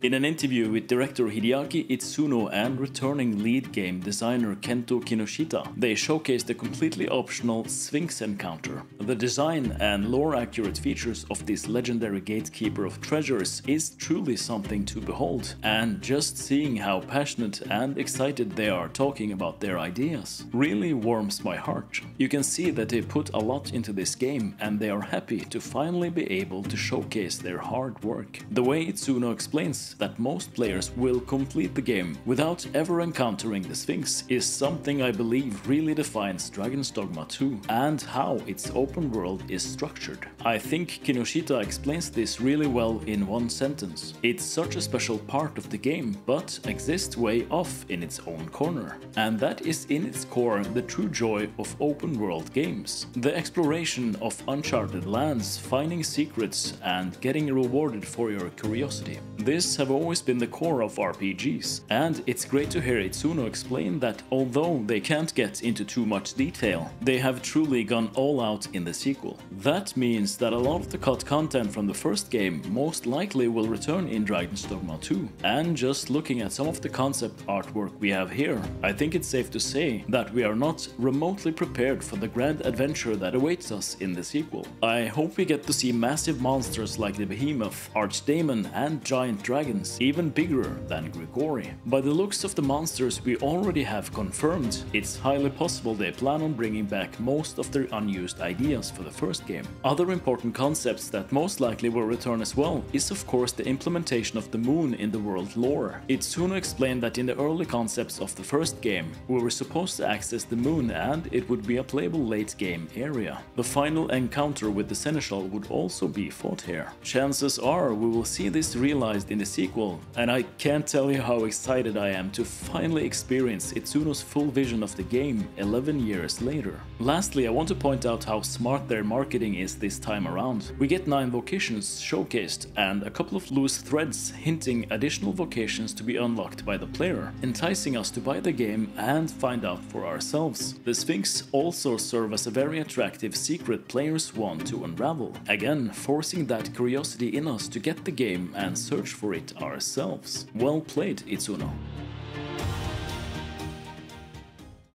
In an interview with director Hideaki Itsuno and returning lead game designer Kento Kinoshita, they showcased a completely optional Sphinx encounter. The design and lore-accurate features of this legendary gatekeeper of treasures is truly something to behold, and just seeing how passionate and excited they are talking about their ideas really warms my heart. You can see that they put a lot into this game and they are happy to finally be able to showcase their hard work. The way Itsuno explains that most players will complete the game without ever encountering the Sphinx is something I believe really defines Dragon's Dogma 2 and how its open world is structured. I think Kinoshita explains this really well in one sentence. It's such a special part of the game, but exists way off in its own corner. And that is in its core the true joy of open world games. The exploration of uncharted lands, finding secrets and getting rewarded for your curiosity. This have always been the core of RPGs, and it's great to hear Itsuno explain that although they can't get into too much detail, they have truly gone all out in the sequel. That means that a lot of the cut content from the first game most likely will return in Dragon's Dogma 2, and just looking at some of the concept artwork we have here, I think it's safe to say that we are not remotely prepared for the grand adventure that awaits us in the sequel. I hope we get to see massive monsters like the Behemoth, Archdemon and giant dragons, even bigger than Grigori. By the looks of the monsters we already have confirmed, it's highly possible they plan on bringing back most of their unused ideas for the first game. Other important concepts that most likely will return as well is of course the implementation of the moon in the world lore. Itsuno explained that in the early concepts of the first game, we were supposed to access the moon and it would be a playable late game area. The final encounter with the Seneschal would also be fought here. Chances are we will see this realized in the sequel, and I can't tell you how excited I am to finally experience Itsuno's full vision of the game 11 years later. Lastly, I want to point out how smart their marketing is this time around. We get 9 vocations showcased and a couple of loose threads hinting additional vocations to be unlocked by the player, enticing us to buy the game and find out for ourselves. The Sphinx also serve as a very attractive secret players want to unravel, again forcing that curiosity in us to get the game and search for it ourselves. Well played, Itsuno.